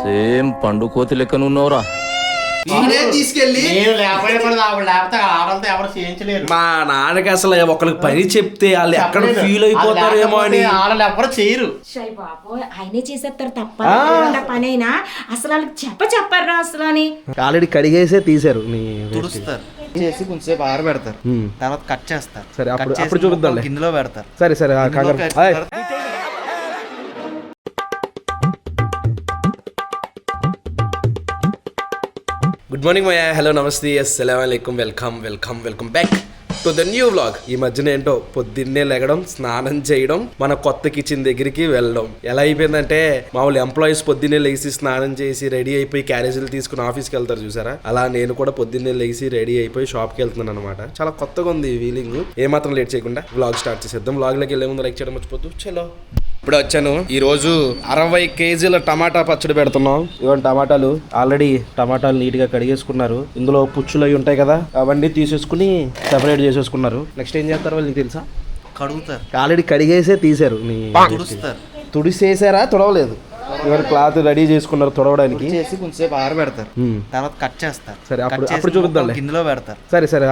Same పండు కోతి లెక్కన ఉన్నవరా. తీసుకెళ్ళి మా నాన్నకి అసలు ఒకరికి పని చెప్తే వాళ్ళు ఎక్కడ ఫీల్ అయిపోతారేమో అని వాళ్ళు ఎవరు చేయరు. ఆయనే చేసేస్తారు తప్ప పనైనా అసలు వాళ్ళకి చెప్పారా అసలు అని. ఆల్రెడీ కడిగేసే తీసారు తుడుస్తారు చేసి కొంచెంసేపు ఆరబెడతారు, తర్వాత కట్ చేస్తారు. సరే అప్పుడు చూపిద్దాం, గిన్నెలో పెడతారు. సరే సరే. గుడ్ మార్నింగ్ మయా, హలో నమస్తే, అస్సలాము అలైకుం, welcome back to the new vlog. ఈ మధ్యన ఏంటో పొద్దున్నే లెగడం, స్నానం చేయడం, మన కొత్త కిచెన్ దగ్గరికి వెళ్ళడం. ఎలా అయిపోయిందంటే మామూలు ఎంప్లాయీస్ పొద్దున్నే లేచి స్నానం చేసి రెడీ అయిపోయి క్యారేజీలు తీసుకుని ఆఫీస్కి వెళ్తారు చూసారా, అలా నేను కూడా పొద్దున్నే లేచి రెడీ అయిపోయి షాప్కి వెళ్తున్నాను అనమాట. చాలా కొత్తగా ఉంది ఈ ఫీలింగ్. ఏమాత్రం లేట్ చేయకుండా వ్లాగ్ స్టార్ట్ చేసేద్దాం. వ్లాగ్లోకి వెళ్ళే ముందు లైక్ చేయడం మర్చిపోద్దు. చలో ఇప్పుడు వచ్చాను. ఈ రోజు 60 కేజీల టమాటా పచ్చడి పెడుతున్నాం. ఇవన్నీ టమాటాలు ఆల్రెడీ నీట్ గా కడిగేసుకున్నారు. ఇందులో పుచ్చులు అవి ఉంటాయి కదా, అవన్నీ తీసేసుకుని సెపరేట్ చేసేసుకున్నారు. నెక్స్ట్ ఏం చేస్తారు వాళ్ళకి తెలుసా? కడుగుతారు. ఆల్రెడీ కడిగేసే తీసారు. తుడుస్తారు. తుడిసేసారా? తుడవలేదు. ఇవన్నీ క్లాత్ రెడీ చేసుకున్నారు తుడవడానికి. చేసి కొంచెంసేపు ఆరబెడతారు, తర్వాత కట్ చేస్తారు. సరే అప్పుడు చూపిద్దాం, గిన్నెలో పెడతారు. సరే సరే.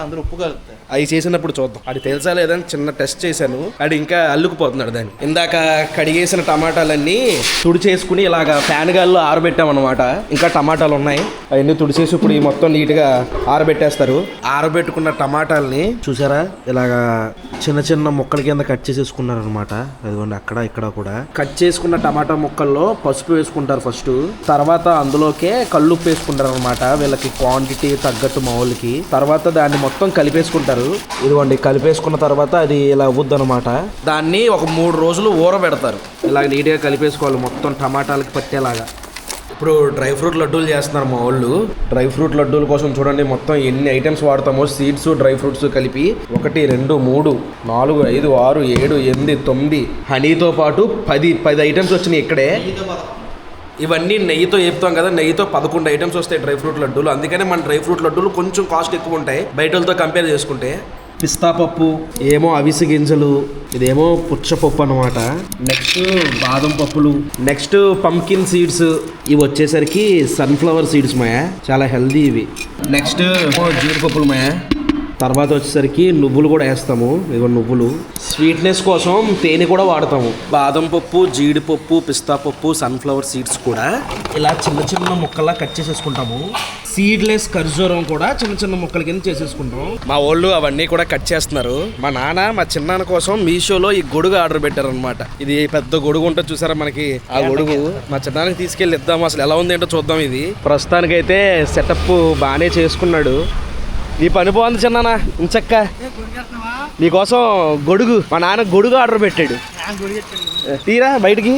అందరూ ఉప్పు కలుపుతారు. అవి చేసినప్పుడు చూద్దాం. అది తెలుసా లేదని చిన్న టెస్ట్ చేశాను. అది ఇంకా అల్లుకుపోతున్నాడు దాన్ని. ఇందాక కడిగేసిన టమాటాలన్నీ తుడిచేసుకుని ఇలాగా ఫ్యాన్ గాల్లో ఆరబెట్టామన్నమాట. ఇంకా టమాటాలు ఉన్నాయి, అవన్నీ తుడిచేసి ఇప్పుడు ఈ మొత్తం నీట్గా ఆరబెట్టేస్తారు. ఆరబెట్టుకున్న టమాటాలని చూసారా, ఇలాగా చిన్న చిన్న ముక్కల కింద కట్ చేసేసుకున్నారు అనమాట. అదిగోండి అక్కడ ఇక్కడ కూడా కట్ చేసుకున్న టమాటా ముక్కల్లో పసుపు వేసుకుంటారు ఫస్ట్, తర్వాత అందులోకే కల్లుప్పు వేసుకుంటారు అనమాట. వీళ్ళకి క్వాంటిటీ తగ్గట్టు మావులకి. తర్వాత దాన్ని మొత్తం కలిపేసుకుంటారు. ఇదిగోండి కలిపేసుకున్న తర్వాత అది ఇలా అవ్వద్దు అనమాట. దాన్ని ఒక 3 రోజులు ఊరబెడతారు. ఇలా నీట్గా కలిపేసుకోవాలి మొత్తం టమాటాలకి పట్టేలాగా. ఇప్పుడు డ్రై ఫ్రూట్ లడ్డూలు చేస్తున్నారు మా వాళ్ళు. డ్రై ఫ్రూట్ లడ్డూల కోసం చూడండి మొత్తం ఎన్ని ఐటమ్స్ వాడతామో. సీడ్స్, డ్రై ఫ్రూట్స్ కలిపి 1 2 3 4 5 6 7 8 9 హనీతో పాటు 10 ఐటమ్స్ వచ్చినాయి ఇక్కడే. ఇవన్నీ నెయ్యితో వేపుతాం కదా, నెయ్యితో 11 ఐటమ్స్ వస్తాయి డ్రై ఫ్రూట్ లడ్డూలు. అందుకనే మన డ్రై ఫ్రూట్ లడ్డూలు కొంచెం కాస్ట్ ఎక్కువ ఉంటాయి బయటతో కంపేర్ చేసుకుంటే. పిస్తా పప్పు ఏమో, అవిసె గింజలు, ఇదేమో పుచ్చపప్పు అనమాట. నెక్స్ట్ బాదం పప్పులు, నెక్స్ట్ పంకిన్ సీడ్స్, ఇవి వచ్చేసరికి సన్ఫ్లవర్ సీడ్స్ మాయా, చాలా హెల్దీ ఇవి. నెక్స్ట్ జీడిపప్పులు మాయా. తర్వాత వచ్చేసరికి నువ్వులు కూడా వేస్తాము. ఇదిగో నువ్వులు. స్వీట్నెస్ కోసం తేనె కూడా వాడతాము. బాదం పప్పు, జీడిపప్పు, పిస్తా పప్పు, సన్ఫ్లవర్ సీడ్స్ కూడా ఇలా చిన్న చిన్న ముక్కల్లా కట్ చేసేసుకుంటాము. సీడ్లెస్ ఖర్జూరం కూడా చిన్న చిన్న ముక్కల కింద చేసేసుకుంటాం. మా వాళ్ళు అవన్నీ కూడా కట్ చేస్తున్నారు. మా నాన్న మా చిన్నాన్న కోసం మీషోలో ఈ గొడుగు ఆర్డర్ పెట్టారు అనమాట. ఇది పెద్ద గొడుగు ఉంటుంది చూసారా మనకి, ఆ గొడుగు మా చిన్నానికి తీసుకెళ్ళి ఇద్దాం, అసలు ఎలా ఉంది ఏంటో చూద్దాం. ఇది ప్రస్తుతానికైతే సెటప్ బాగానే చేసుకున్నాడు. నీ పని బాగుంది చిన్నానా, ఇంచక్క నీకోసం గొడుగు, మా నాన్న గొడుగు ఆర్డర్ పెట్టాడు. తీరా బయటికి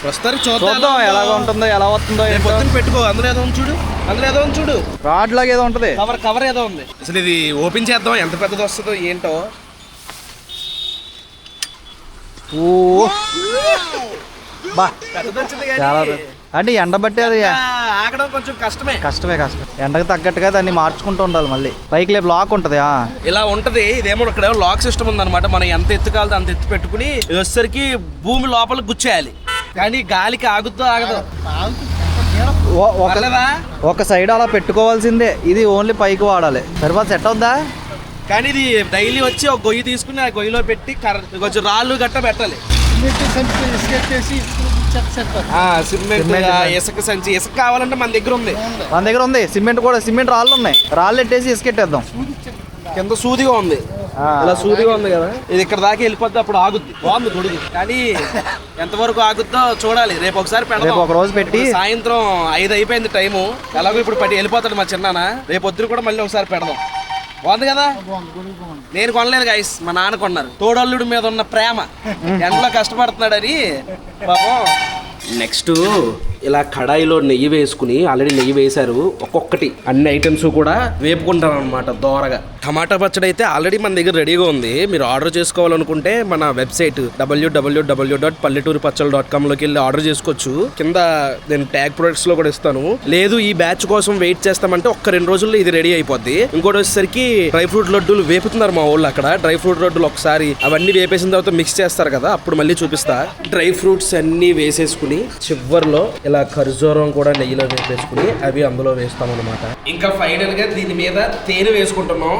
ప్రస్తుతానికి చూద్దాం ఎలాగ ఉంటుందో, ఎలా వస్తుందో. పొద్దున్న పెట్టుకో, అందులో ఏదో చూడు, అందులో ఏదో చూడు, రాడ్ లాగా ఏదో ఉంటుంది, కవర్ ఏదో ఉంది. అసలు ఇది ఓపెన్ చేద్దాం, ఎంత పెద్దది వస్తుందో ఏంటో. బా చాలా అంటే ఎండబట్టి అది ఆగడం కొంచెం కష్టమే. ఎండకు తగ్గట్టుగా దాన్ని మార్చుకుంటూ ఉండాలి. మళ్ళీ పైకి లేపు లాక్ ఉంటది, ఇలా ఉంటది. ఇదేమో ఇక్కడ లాక్ సిస్టమ్ ఉందన్నమాట. మనం ఎంత ఎత్తు కావాలో అంత ఎత్తు పెట్టుకుని ఇది వచ్చేసరికి భూమి లోపల గుచ్చేయాలి. కానీ గాలికి ఆగుద్దో ఆగదు. ఒక సైడ్ అలా పెట్టుకోవాల్సిందే. ఇది ఓన్లీ పైకి వాడాలి, సరిపోతే సెట్ అవుద్దా. కానీ ఇది డైలీ వచ్చి ఒక గొయ్యి తీసుకుని ఆ గొయ్యిలో పెట్టి కొంచెం రాళ్ళు గట్ట పెట్టాలి. సిమెంట్, ఇసుక సంచి. ఇసుక కావాలంటే మన దగ్గర ఉంది. సిమెంట్ కూడా, సిమెంట్ రాళ్ళు ఉన్నాయి. రాళ్ళు పెట్టేసి ఇసుక పెట్టేద్దాం. కింద సూదిగా ఉంది, ఇలా సూదిగా ఉంది కదా, ఇది ఇక్కడ దాకా వెళ్ళిపోద్ది, అప్పుడు ఆగుద్ది. బాగుంది గొడుగు, కానీ ఎంతవరకు ఆగుద్దో చూడాలి. రేపు ఒకసారి పెడదాం, ఒక రోజు పెట్టి. సాయంత్రం 5 అయిపోయింది టైము, ఎలాగో ఇప్పుడు వెళ్ళిపోతాడు మా చిన్నాన్న. రేపు పొద్దున కూడా మళ్ళీ ఒకసారి పెడదాం. బాగుంది కదా. నేను కొనలేదు గైస్, మా నాన్న కొన్నారు. తోడల్లుడి మీద ఉన్న ప్రేమ, ఎండలో కష్టపడుతున్నాడని పాపం. నెక్స్ట్ ఇలా కడాయిలో నెయ్యి వేసుకుని ఆల్రెడీ నెయ్యి వేశారు. ఒక్కొక్కటి అన్ని ఐటమ్స్ కూడా వేపుకుంటారు అనమాట దోరగా. టమాటా పచ్చడి అయితే ఆల్రెడీ మన దగ్గర రెడీగా ఉంది. మీరు ఆర్డర్ చేసుకోవాలనుకుంటే మన వెబ్సైట్ www.palletturipachal.com లోకి వెళ్ళి ఆర్డర్ చేసుకోవచ్చు. కింద నేను ట్యాగ్ ప్రొడక్ట్స్ లో కూడా ఇస్తాను. లేదు ఈ బ్యాచ్ కోసం వెయిట్ చేస్తామంటే ఒక్క 2 రోజుల్లో ఇది రెడీ అయిపోద్ది. ఇంకోటి వచ్చేసరికి డ్రై ఫ్రూట్ లడ్డూలు వేపుతున్నారు మా వాళ్ళు అక్కడ. డ్రై ఫ్రూట్ లడ్డూలు ఒకసారి అవన్నీ వేపేసిన తర్వాత మిక్స్ చేస్తారు కదా, అప్పుడు మళ్ళీ చూపిస్తా. డ్రై ఫ్రూట్స్ అన్ని వేసేసుకుని చివర్లో ఇలా ఖర్జూరం కూడా నెయ్యిలో వేపేసుకుని అవి అందులో వేస్తాం అనమాట. ఇంకా ఫైనల్ గా దీని మీద తేనె వేసుకుంటున్నాం.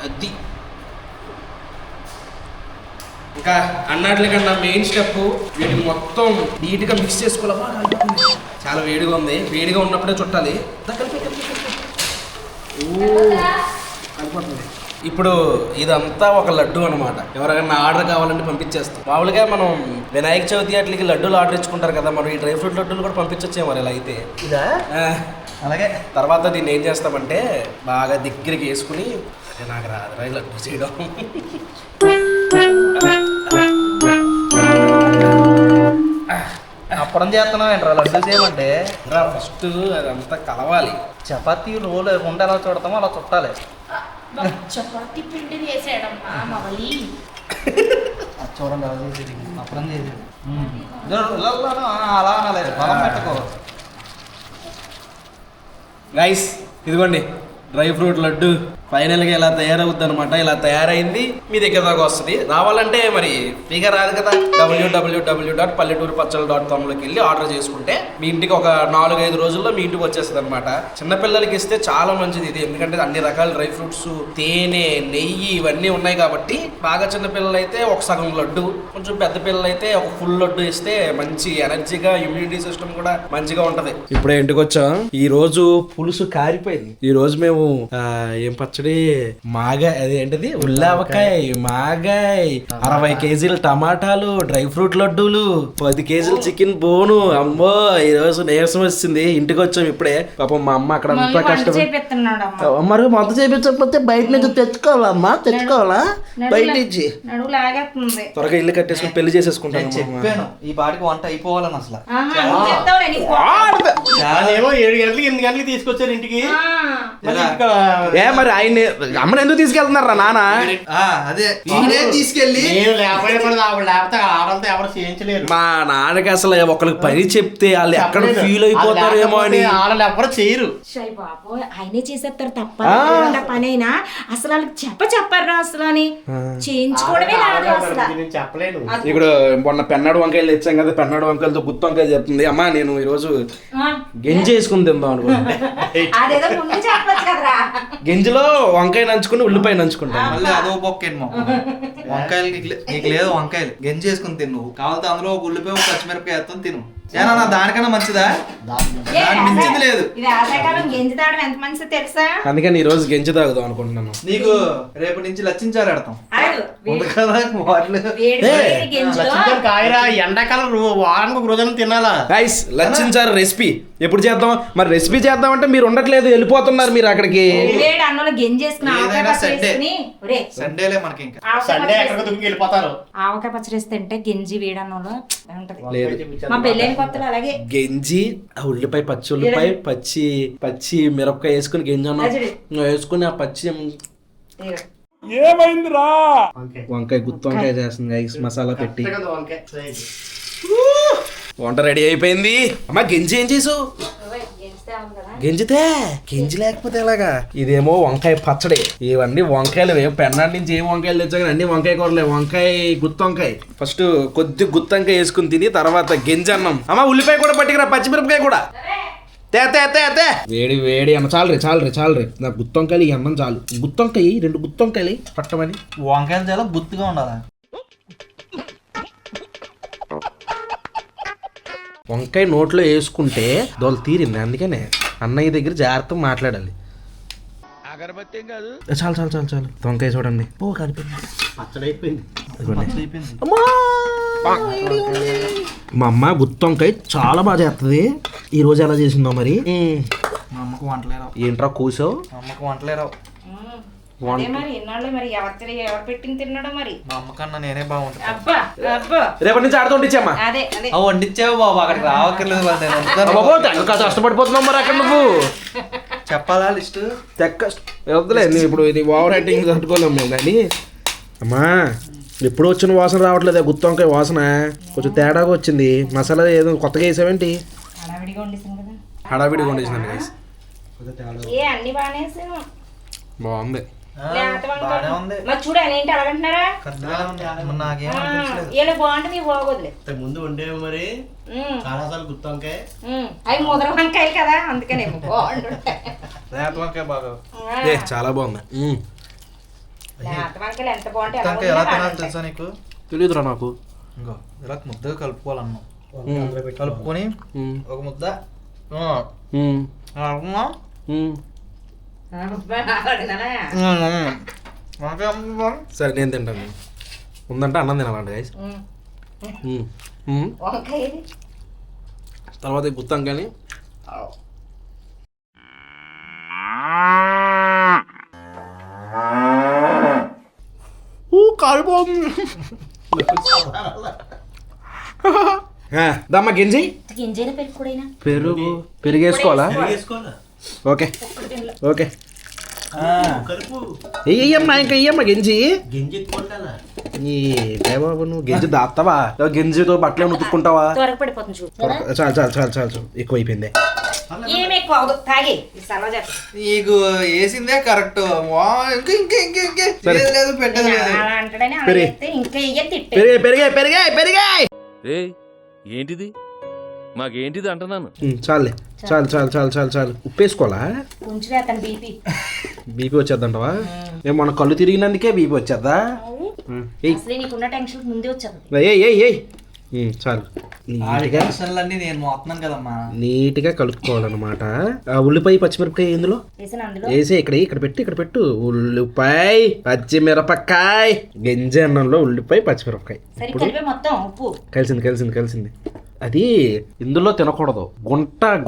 అది ఇంకా అన్నట్లకన్నా మెయిన్ స్టెప్ వీటిని మొత్తం నీట్గా మిక్స్ చేసుకోవాలా. చాలా వేడిగా ఉంది, వేడిగా ఉన్నప్పుడే చుట్టాలి. అయిపోతుంది. ఇప్పుడు ఇదంతా ఒక లడ్డు అనమాట. ఎవరైనా ఆర్డర్ కావాలంటే పంపించేస్తాం. మామూలుగా మనం వినాయక చవితి అట్లకి లడ్డూలు ఆర్డర్ ఇచ్చుకుంటారు కదా, మనం ఈ డ్రై ఫ్రూట్ లడ్డూలు కూడా పంపించొచ్చే మరి ఇలా అయితే. ఇదా అలాగే తర్వాత దీన్ని ఏం చేస్తామంటే బాగా దగ్గరికి వేసుకుని, నాకు రాదు లడ్డు చేయడం. అప్పడం చేస్తున్నావు ఏంట్రా లడ్డు చేయమంటే? ఫస్ట్ అదంతా కలవాలి. చపాతీ రోల్ ఉంటే ఎలా చుడతామో అలా చుట్టాలి. చపాతి పిండి వేసాడమ్మా మవలి. చూడండి అలా చేసేది, అప్పడం చేసేది. అలా అనలేదు, బలం పెట్టుకో. గైస్ ఇదిగోండి డ్రై ఫ్రూట్ లడ్డు ఫైనల్గా ఇలా తయారవుద్ది అనమాట. ఇలా తయారైంది మీ దగ్గర దాకా వస్తుంది. రావాలంటే మరి ఫ్రీగా రాదు కదా. www.palletturipachal.com లోకి వెళ్ళి ఆర్డర్ చేసుకుంటే మీ ఇంటికి ఒక 4-5 రోజుల్లో మీ ఇంటికి వచ్చేస్తుంది అనమాట. చిన్నపిల్లలకి ఇస్తే చాలా మంచిది ఇది, ఎందుకంటే అన్ని రకాల డ్రై ఫ్రూట్స్, తేనె, నెయ్యి ఇవన్నీ ఉన్నాయి కాబట్టి. బాగా చిన్నపిల్లలు అయితే ఒక సగం లడ్డు, కొంచెం పెద్ద పిల్లలు అయితే ఒక ఫుల్ లడ్డు ఇస్తే మంచి ఎనర్జీగా, ఇమ్యూనిటీ సిస్టమ్ కూడా మంచిగా ఉంటది. ఇప్పుడు ఇంటికి వచ్చాం. ఈ రోజు పులుసు కారిపోయింది. ఈ రోజు మేము ఏం పచ్చడి, అదేంటిది ఉల్లావకాయ, మాగాయ్, 60 కేజీల టమాటాలు, డ్రై ఫ్రూట్ లడ్డూలు, 10 కేజీల చికెన్ బోను. అమ్మో ఈ రోజు నీరసం వచ్చింది. ఇంటికి వచ్చాం ఇప్పుడే. పాపం మా అమ్మ అక్కడ అంతా కష్టపడి మరి మొత్త చేయించకపోతే బయట నుంచి తెచ్చుకోవాలమ్మా, తెచ్చుకోవాలా బయట నుంచి. త్వరగా ఇల్లు కట్టేసుకుని పెళ్లి చేసేసుకుంటాను. చెప్పాను ఈ పాటికి వంట అయిపోవాలని. అసలు 7 గంటలకి 8 గంటలకి తీసుకొచ్చారు ఇంటికి. మరి ఆయన అమ్మని ఎందుకు తీసుకెళ్తున్నారా నాన్న? అదే తీసుకెళ్ళి లేకపోతే ఆడంతా ఎవరు చేయించలేరు. మా నాన్నకి అసలు ఒకరికి పని చెప్తే వాళ్ళు ఎక్కడ ఫీల్ అయిపోతారేమో అని ఆడలు ఎవరు చేయరు. బాబు ఆయనే చేసేస్తారు తప్ప పనైనా. అసలు వాళ్ళకి చెప్పరు అసలు అని చేయించుకోవడమే రాదు అసలు. నేను చెప్పలేను. ఇప్పుడు మొన్న పెన్నాడు వంకాయలు తెచ్చాం కదా, పెన్నాడు వంకాయలతో గుత్తి వంకాయ చెప్తుంది. అమ్మా నేను ఈరోజు గెంజి వేసుకుని తిందాం అనుకుంటా. అదేదో ముందు చెప్పచ్చు కదరా. గింజలో వంకాయ నంచుకుని ఉల్లిపాయ నంచుకుంటాను. మళ్ళీ అదో బొక్కేమో వంకాయలు నీకు లేదు. వంకాయలు గెంజి చేసుకుని తిను, కావాలంటే అందులో ఒక ఉల్లిపాయ, ఒక పచ్చిమిరపకాయ వేస్తాను తిను. ఏనా దానికన్నా మంచిదా? మించింది లేదు. ఎంత మంచిది తెలుసా? అందుకని ఈ రోజు గెంజి తాగుదాం అనుకుంటున్నాను. నీకు రేపటి నుంచి లచ్చించారు పెడతాం. కాయరా ఎండాకాలం వారానికి ఒక రోజున తినాలా? గైస్ లచ్చించారు రెసిపీ ఎప్పుడు చేద్దాం? మరి రెసిపీ చేద్దామంటే మీరు ఉండట్లేదు, వెళ్ళిపోతున్నారు మీరు అక్కడికి. సండేలే మనకి ఇంకా సండే ఎక్కడికి దుక్కి వెళ్ళిపోతారు. ఆవకాయ పచ్చడి తింటే గెంజి వేడన్నంలో ఉంటది. మా పెళ్ళైన కొత్తలో అలాగే గెంజి, ఉల్లిపాయ, పచ్చి ఉల్లిపాయ, పచ్చి మిరపకాయ వేసుకుని గెంజి అన్నం వేసుకుని ఆ పచ్చి ఏమైందిరా వంకాయ గుత్తి వంకాయ చేస్తుంది గైస్ మసాలా పెట్టి. వంట రెడీ అయిపోయింది. అమ్మా గెంజి ఏం చేసావు? గెంజి లేకపోతే ఎలాగా? ఇదేమో వంకాయ పచ్చడి. ఇవన్నీ వంకాయలు. పెన్నాటి నుంచి ఏం వంకాయలు తెచ్చా కానీ అన్ని వంకాయ కూరలే. వంకాయ గుత్తి వంకాయ. ఫస్ట్ కొద్ది గుత్తి వంకాయ వేసుకుని తిని తర్వాత గెంజి అన్నం. అమ్మా ఉల్లిపాయ కూడా పట్టుకురా, పచ్చిమిరపకాయ కూడా వేడి వేడి అన్న. చాలరే నాకు గుత్తి వంకాయలు ఈ అన్నం చాలు. గుత్తి వంకాయ 2 గుత్తి వంకాయలు పట్టమని. వంకాయలు చాలా గుత్తుగా ఉండాలి. వంకాయ నోట్లో వేసుకుంటే దోలు తీరింది. అందుకనే అన్నయ్య దగ్గర జాగ్రత్తగా మాట్లాడాలి. చాలు వంకాయ చూడండి. పచ్చడి అయిపోయింది. మా అమ్మ గుత్తి వంకాయ చాలా బాగా చేస్తుంది. ఈ రోజు ఎలా చేసిందో మరి. మా అమ్మకు వంటలేరావు. ఏంట్రా కూసావు? మా అమ్మకు వంటలేరావు. అదే మరి ఇన్నాళ్ళు మరి ఎవరు పెట్టింది తిన్నాడో మరి. మా అమ్మ కన్నా నేనే బాగుంటుంది. అబ్బా అబ్బా రేపటి నుంచి ఆడుతూ ఉండిచ్చామ్మా. అదే అదే అవి వండించావు బాబు, అక్కడికి రావక్కర్లేదు వాళ్ళు, నేను వండుతాను. కష్టపడిపోతున్నావు మరి అక్కడ నువ్వు. చెప్పాలా లిస్ట్? వద్దులే ఇప్పుడు ఇది ఓవర్ యాక్టింగ్ తట్టుకోలేము మేము. కానీ అమ్మా ఎప్పుడు వచ్చిన వాసన రావట్లేదు, గుత్తి వంకాయ వాసన కొంచెం తేడాగా వచ్చింది. మసాలా ఏదో కొత్తగా వేసావేంటి? హడావిడిగా వండేసాను కదా. హడావిడిగా వండేసినాను గైస్. ఏ అన్ని బాగానే వేసాను. బాగుంది. బాగానే ఉంది. మరి చూడు ఆయన ఏంటి అలాగంటున్నారా? కరెక్ట్గానే ఉంది. మరి నాకేం అనిపించలేదు. వీళ్ళు బాగుంటుంది బాగోదులే. ముందు ఉండేవి మరి చాలాసార్లు గుత్తంకాయ అవి ముదర వంకాయలు కదా అందుకనే బాగుంటుంటాయి. లేత వంకాయ బాగా చాలా బాగుంది. లేత వంకాయలు ఎంత బాగుంటాయి. వంకాయ ఎలా తినాలి తెలుసా నీకు? తెలియదురా నాకు. ఇంకో ఇలా ముద్దగా కలుపుకోవాలన్నాం. కలుపుకొని ఒక ముద్ద సరే నేను తింటాను. ఉందంటే అన్నం తినాలండి గైస్. వంకాయ తర్వాత గుత్తాం కానీ కాలిపోతుంది. దమ్మ గింజి గింజైన పెరుగు కూడా పెరిగేసుకోవాలా? ఓకే ఓకే వెయ్యమ్మా, ఇంకా వెయ్యమ్మా గింజి. ఈ బాబు నువ్వు గింజి దాస్తావా? గింజితో బట్టలు ఉతుక్కుంటావా? త్వరగా పడిపోతుంది చూడు. చాలు చాలు చాలు చాలు చాలు ఎక్కువ అయిపోయింది. ఏమి ఎక్కువ అవదు తాగి సలవా నీకు వేసిందే కరెక్ట్. ఇంకా ఇంకా ఇంకా లేదు పెట్టదు లేదు. అలా అంటాడని అలా చేస్తే ఇంకా ఇయ్య తిట్టే పెరిగాయి పెరిగాయి పెరిగాయి. రే ఏంటిది? మాకేంటిది అంటున్నాను. చాలులే చాలు చాలు చాలు చాలు చాలు. ఉప్పు వేసుకోవాలా? కొంచెం అతను బీపీ వచ్చేద్దంటవా? మేము మన కళ్ళు తిరిగినందుకే బీపీ వచ్చేద్దా? అసలు నీకున్న టెన్షన్ ముందే వచ్చాను. చాలు. టెన్షన్లన్నీ నేను మోస్తున్నాను కదమ్మా. నీట్గా కలుపుకోవాలన్నమాట. ఆ ఉల్లిపాయ పచ్చిమిరపకాయ ఇందులో వేసి ఇక్కడ పెట్టు. ఉల్లిపాయ పచ్చిమిరపకాయ గింజ అన్నంలో ఉల్లిపాయ పచ్చిమిరపకాయ మొత్తం ఉప్పు కలిసింది. అది ఇందులో తినకూడదు,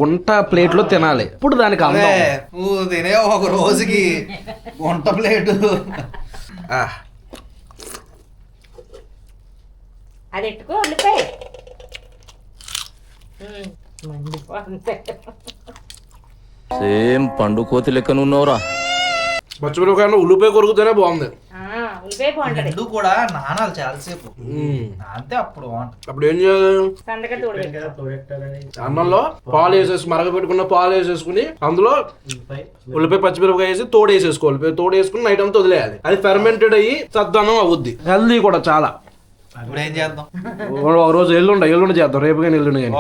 గుంట ప్లేట్ లో తినాలి. ఇప్పుడు దానికి నువ్వు తినే ఒక రోజుకి గుంట ప్లేటు. అది ఎట్టుకో ఉల్లిపాయ. సేమ్ పండు కోతి లెక్కనున్నావురా. పచ్చిమిరపకాయలో ఉల్లిపాయ కొరుకుతేనే బాగుంది. ఉల్లిపాయ బాగుంటది. రెండు కూడా నానాలి చాలాసేపు, అంతే అప్పుడు బాగుంటది. అప్పుడు ఏం చేయాలి? అన్నంలో పాలు వేసేసి మరగపెట్టుకున్న పాలు వేసేసుకుని అందులో ఉల్లిపాయ పచ్చిమిరపకాయ వేసి తోడేసేసుకోవాలి. తోడేసుకుని నైట్ అంతా వదిలేయాలి. అది ఫెర్మెంటెడ్ అయ్యి సద్దన్నం అవుద్ది. హెల్దీ కూడా చాలా. ఇప్పుడు ఏం చేద్దాం? ఒక రోజు ఎల్లుండి చేద్దాం. రేపు కానీ ఎల్లుండి కానీ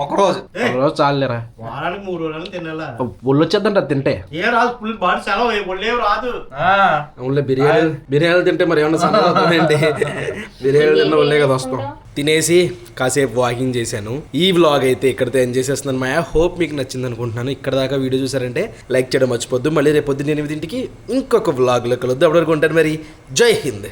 ఒక రోజు చాలేరా. వారానికి 3 రోజులు తినాలా? ఒళ్ళు వచ్చేద్దంట తింటే. ఏ రాదు ఫుల్ బాడీ చాలా ఒళ్ళేం రాదు. ఓన్లీ బిర్యానీలు తింటే మరి ఏమన్నా సంగతి? బిర్యానీ తిన్న ఒళ్ళే కదా వస్తాం. తినేసి కాసేపు వాకింగ్ చేశాను. ఈ వ్లాగ్ అయితే ఇక్కడితో ఎంజాయ్ చేసేస్తున్నాను. మాయా హోప్ మీకు నచ్చింది అనుకుంటున్నాను. ఇక్కడ దాకా వీడియో చూసారంటే లైక్ చేయడం మర్చిపోద్దు. మళ్ళీ రేపు పొద్దున్న 8ంటికి ఇంకొక వ్లాగ్లో కలుద్దాం. అప్పటివరకు ఉంటాను మరి. జై హింద్.